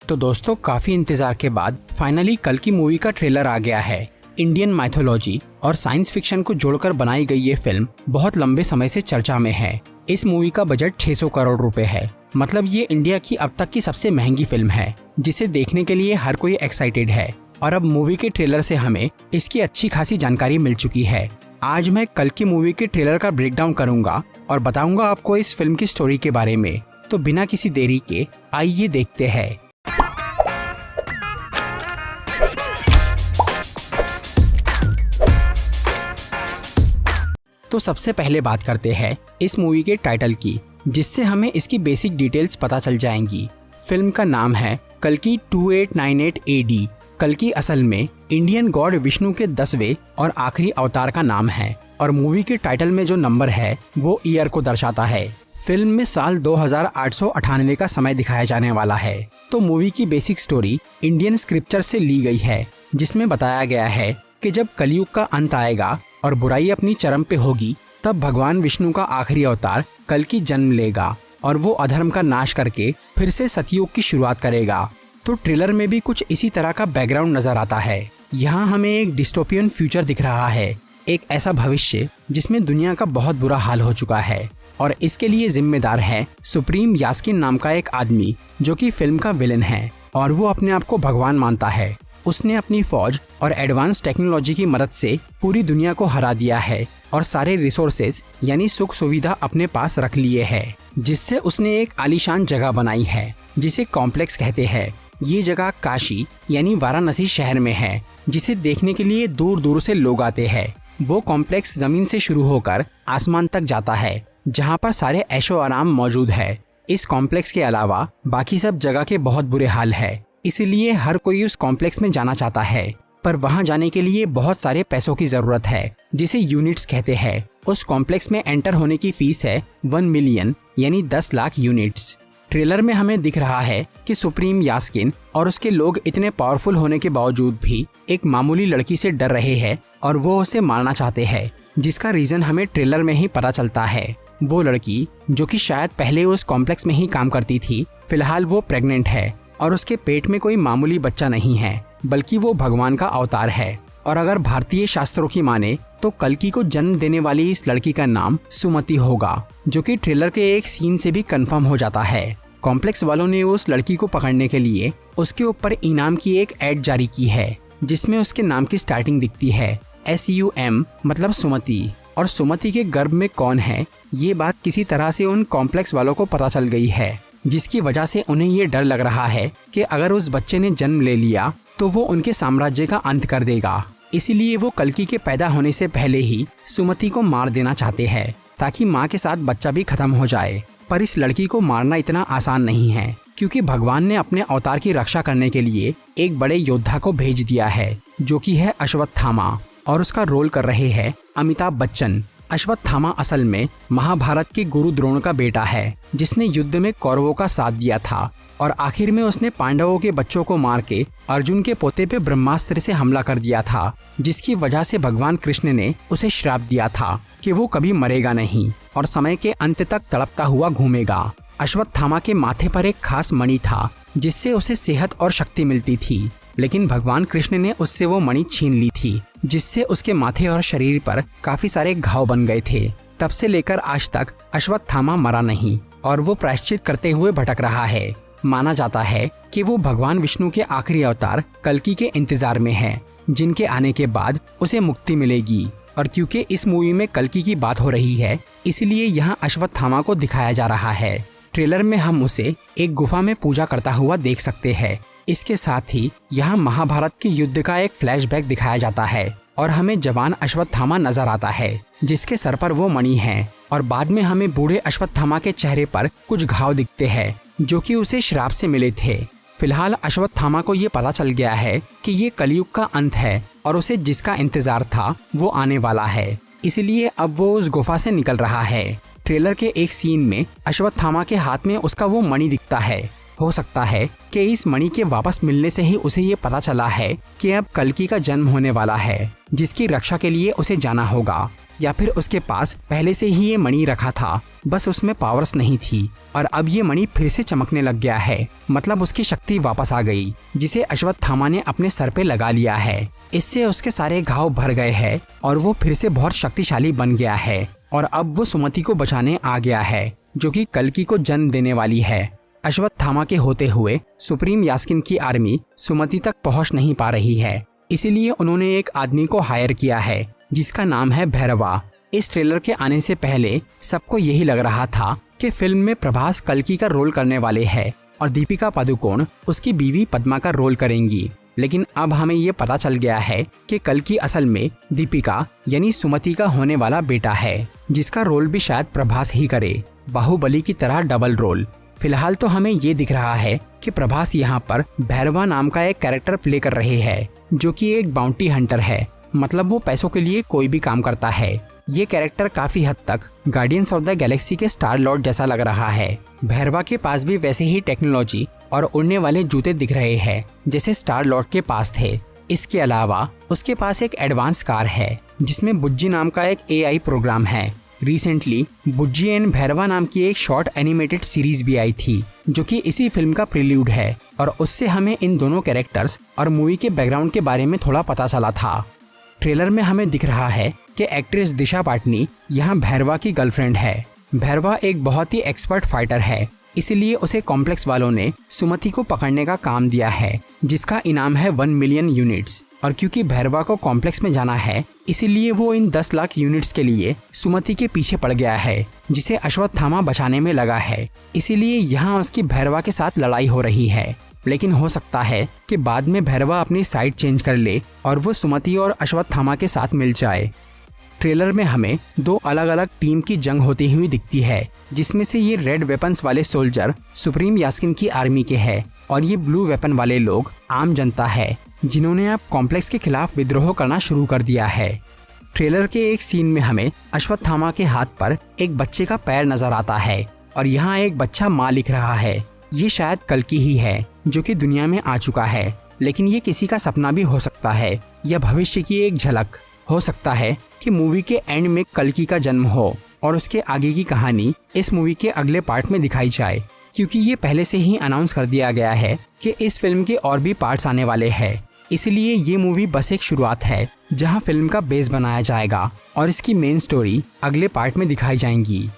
तो दोस्तों काफी इंतजार के बाद फाइनली कल की मूवी का ट्रेलर आ गया है। इंडियन माइथोलॉजी और साइंस फिक्शन को जोड़कर बनाई गई ये फिल्म बहुत लंबे समय से चर्चा में है। इस मूवी का बजट 600 करोड़ रुपए है। मतलब ये इंडिया की अब तक की सबसे महंगी फिल्म है, जिसे देखने के लिए हर कोई एक्साइटेड है। और अब मूवी के ट्रेलर से हमें इसकी अच्छी खासी जानकारी मिल चुकी है। आज मैं कल की मूवी के ट्रेलर का ब्रेकडाउन करूंगा और बताऊंगा आपको इस फिल्म की स्टोरी के बारे में। तो बिना किसी देरी के आइए देखते हैं। तो सबसे पहले बात करते हैं इस मूवी के टाइटल की, जिससे हमें इसकी बेसिक डिटेल्स पता चल जाएंगी। फिल्म का नाम है कल्कि 2898 AD। कल्कि असल में इंडियन गॉड विष्णु के 10वें और आखिरी अवतार का नाम है और मूवी के टाइटल में जो नंबर है वो ईयर को दर्शाता है। फिल्म में साल 2898 का समय दिखाया जाने वाला है। तो मूवी की बेसिक स्टोरी इंडियन स्क्रिप्चर से ली गई है, जिसमें बताया गया है कि जब कलयुग का अंत आएगा और बुराई अपनी चरम पे होगी, तब भगवान विष्णु का आखिरी अवतार कल्कि जन्म लेगा और वो अधर्म का नाश करके फिर से सतयुग की शुरुआत करेगा। तो ट्रेलर में भी कुछ इसी तरह का बैकग्राउंड नजर आता है। यहाँ हमें एक डिस्टोपियन फ्यूचर दिख रहा है, एक ऐसा भविष्य जिसमें दुनिया का बहुत बुरा हाल हो चुका है और इसके लिए जिम्मेदार है सुप्रीम यास्किन नाम का एक आदमी, जो कि फिल्म का विलेन है और वो अपने आप को भगवान मानता है। उसने अपनी फौज और एडवांस टेक्नोलॉजी की मदद से पूरी दुनिया को हरा दिया है और सारे रिसोर्सेज यानी सुख सुविधा अपने पास रख लिए है, जिससे उसने एक आलीशान जगह बनाई है जिसे कॉम्प्लेक्स कहते हैं। ये जगह काशी यानी वाराणसी शहर में है, जिसे देखने के लिए दूर दूर से लोग आते हैं। वो कॉम्प्लेक्स जमीन से शुरू होकर आसमान तक जाता है, जहाँ पर सारे ऐशो आराम मौजूद है। इस कॉम्प्लेक्स के अलावा बाकी सब जगह के बहुत बुरे हाल है, इसलिए हर कोई उस कॉम्प्लेक्स में जाना चाहता है। पर वहां जाने के लिए बहुत सारे पैसों की जरूरत है, जिसे यूनिट्स कहते हैं। उस कॉम्प्लेक्स में एंटर होने की फीस है 1 मिलियन यानी 10 लाख यूनिट्स। ट्रेलर में हमें दिख रहा है कि सुप्रीम यास्किन और उसके लोग इतने पावरफुल होने के बावजूद भी एक मामूली लड़की से डर रहे हैं और वो उसे मारना चाहते हैं, जिसका रीजन हमें ट्रेलर में ही पता चलता है। वो लड़की, जो कि शायद पहले उस कॉम्प्लेक्स में ही काम करती थी, फिलहाल वो प्रेग्नेंट है और उसके पेट में कोई मामूली बच्चा नहीं है, बल्कि वो भगवान का अवतार है। और अगर भारतीय शास्त्रों की माने तो कल्कि को जन्म देने वाली इस लड़की का नाम सुमति होगा, जो कि ट्रेलर के एक सीन से भी कंफर्म हो जाता है। कॉम्प्लेक्स वालों ने उस लड़की को पकड़ने के लिए उसके ऊपर इनाम की एक ऐड जारी की है, जिसमें उसके नाम की स्टार्टिंग दिखती है SUM मतलब सुमति। और सुमति के गर्भ में कौन है, ये बात किसी तरह से उन कॉम्प्लेक्स वालों को पता चल गई है, जिसकी वजह से उन्हें ये डर लग रहा है कि अगर उस बच्चे ने जन्म ले लिया तो वो उनके साम्राज्य का अंत कर देगा। इसीलिए वो कल्कि के पैदा होने से पहले ही सुमति को मार देना चाहते हैं, ताकि माँ के साथ बच्चा भी खत्म हो जाए। पर इस लड़की को मारना इतना आसान नहीं है, क्योंकि भगवान ने अपने अवतार की रक्षा करने के लिए एक बड़े योद्धा को भेज दिया है, जो कि है अश्वत्थामा, और उसका रोल कर रहे हैं अमिताभ बच्चन। अश्वत्थामा असल में महाभारत के गुरु द्रोण का बेटा है, जिसने युद्ध में कौरवों का साथ दिया था और आखिर में उसने पांडवों के बच्चों को मार के अर्जुन के पोते पे ब्रह्मास्त्र से हमला कर दिया था, जिसकी वजह से भगवान कृष्ण ने उसे श्राप दिया था कि वो कभी मरेगा नहीं और समय के अंत तक तड़पता हुआ घूमेगा। अश्वत्थामा के माथे पर एक खास मणि था, जिससे उसे सेहत और शक्ति मिलती थी, लेकिन भगवान कृष्ण ने उससे वो मणि छीन ली थी, जिससे उसके माथे और शरीर पर काफी सारे घाव बन गए थे। तब से लेकर आज तक अश्वत्थामा मरा नहीं और वो प्रायश्चित करते हुए भटक रहा है। माना जाता है कि वो भगवान विष्णु के आखिरी अवतार कल्कि के इंतजार में है, जिनके आने के बाद उसे मुक्ति मिलेगी। और क्योंकि इस मूवी में कल्कि की बात हो रही है, इसलिए यहाँ अश्वत्थामा को दिखाया जा रहा है। ट्रेलर में हम उसे एक गुफा में पूजा करता हुआ देख सकते हैं। इसके साथ ही यहाँ महाभारत के युद्ध का एक फ्लैशबैक दिखाया जाता है और हमें जवान अश्वत्थामा नजर आता है, जिसके सर पर वो मणि है। और बाद में हमें बूढ़े अश्वत्थामा के चेहरे पर कुछ घाव दिखते हैं, जो कि उसे श्राप से मिले थे। फिलहाल अश्वत्थामा को ये पता चल गया है कि ये कलयुग का अंत है और उसे जिसका इंतजार था वो आने वाला है, इसलिए अब वो उस गुफा से निकल रहा है। ट्रेलर के एक सीन में अश्वत्थामा के हाथ में उसका वो मणि दिखता है। हो सकता है कि इस मणि के वापस मिलने से ही उसे ये पता चला है कि अब कल्कि का जन्म होने वाला है, जिसकी रक्षा के लिए उसे जाना होगा। या फिर उसके पास पहले से ही ये मणि रखा था, बस उसमें पावर्स नहीं थी और अब ये मणि फिर से चमकने लग गया है, मतलब उसकी शक्ति वापस आ गई, जिसे अश्वत्थामा ने अपने सर पे लगा लिया है। इससे उसके सारे घाव भर गए हैं और वो फिर से बहुत शक्तिशाली बन गया है और अब वो सुमति को बचाने आ गया है, जो कि कल्कि को जन्म देने वाली है। अश्वत्थामा के होते हुए सुप्रीम यास्किन की आर्मी सुमति तक पहुंच नहीं पा रही है, इसीलिए उन्होंने एक आदमी को हायर किया है जिसका नाम है भैरवा। इस ट्रेलर के आने से पहले सबको यही लग रहा था कि फिल्म में प्रभास कल्कि का रोल करने वाले हैं और दीपिका पादुकोण उसकी बीवी पद्मा का रोल करेंगी, लेकिन अब हमें ये पता चल गया है कि कल्कि असल में दीपिका यानी सुमति का होने वाला बेटा है, जिसका रोल भी शायद प्रभास ही करे, बाहुबली की तरह डबल रोल। फिलहाल तो हमें ये दिख रहा है कि प्रभास यहाँ पर भैरवा नाम का एक कैरेक्टर प्ले कर रहे हैं, जो कि एक बाउंटी हंटर है, मतलब वो पैसों के लिए कोई भी काम करता है। ये कैरेक्टर काफी हद तक गार्डियंस ऑफ द गैलेक्सी के स्टार लॉर्ड जैसा लग रहा है। भैरवा के पास भी वैसे ही टेक्नोलॉजी और उड़ने वाले जूते दिख रहे हैं जैसे स्टार लॉर्ड के पास थे। इसके अलावा उसके पास एक एडवांस कार है जिसमें बुज्जी नाम का एक AI प्रोग्राम है। रिसेंटली बुज्जी एंड भैरवा नाम की एक शॉर्ट एनिमेटेड सीरीज भी आई थी, जो कि इसी फिल्म का प्रील्यूड है और उससे हमें इन दोनों कैरेक्टर्स और मूवी के बैकग्राउंड के बारे में थोड़ा पता चला था। ट्रेलर में हमें दिख रहा है कि एक्ट्रेस दिशा पाटनी यहाँ भैरवा की गर्लफ्रेंड है। भैरवा एक बहुत ही एक्सपर्ट फाइटर है, इसीलिए उसे कॉम्प्लेक्स वालों ने सुमति को पकड़ने का काम दिया है, जिसका इनाम है 1 मिलियन यूनिट्स। और क्योंकि भैरवा को कॉम्प्लेक्स में जाना है, इसीलिए वो इन 10 लाख यूनिट्स के लिए सुमति के पीछे पड़ गया है, जिसे अश्वत्थामा बचाने में लगा है। इसीलिए यहाँ उसकी भैरवा के साथ लड़ाई हो रही है, लेकिन हो सकता है कि बाद में भैरवा अपनी साइड चेंज कर ले और वो सुमति और अश्वत्थामा के साथ मिल जाए। ट्रेलर में हमें 2 अलग अलग टीम की जंग होती हुई दिखती है, जिसमें से ये रेड वेपन्स वाले सोल्जर सुप्रीम यास्किन की आर्मी के हैं और ये ब्लू वेपन वाले लोग आम जनता है, जिन्होंने अब कॉम्प्लेक्स के खिलाफ विद्रोह करना शुरू कर दिया है। ट्रेलर के एक सीन में हमें अश्वत्थामा के हाथ पर एक बच्चे का पैर नजर आता है और यहाँ एक बच्चा माँ लिख रहा है। ये शायद कल्कि ही है जो कि दुनिया में आ चुका है, लेकिन ये किसी का सपना भी हो सकता है या भविष्य की एक झलक। हो सकता है कि मूवी के एंड में कल्कि का जन्म हो और उसके आगे की कहानी इस मूवी के अगले पार्ट में दिखाई जाए, क्योंकि ये पहले से ही अनाउंस कर दिया गया है कि इस फिल्म के और भी पार्ट्स आने वाले हैं। इसलिए ये मूवी बस एक शुरुआत है जहां फिल्म का बेस बनाया जाएगा और इसकी मेन स्टोरी अगले पार्ट में दिखाई जाएंगी।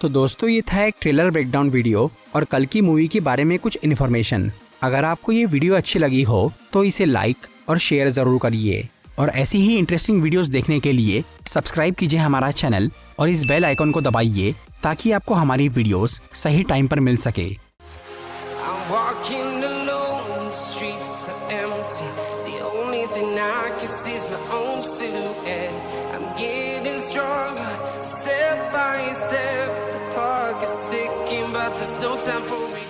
तो दोस्तों, ये था एक ट्रेलर ब्रेकडाउन वीडियो और कल्कि मूवी के बारे में कुछ इन्फॉर्मेशन। अगर आपको ये वीडियो अच्छी लगी हो तो इसे लाइक और शेयर ज़रूर करिए और ऐसी ही इंटरेस्टिंग वीडियोस देखने के लिए सब्सक्राइब कीजिए हमारा चैनल और इस बेल आइकॉन को दबाइए ताकि आपको हमारी वीडियोस सही टाइम पर मिल सके। Step by step, the clock is ticking, but there's no time for me.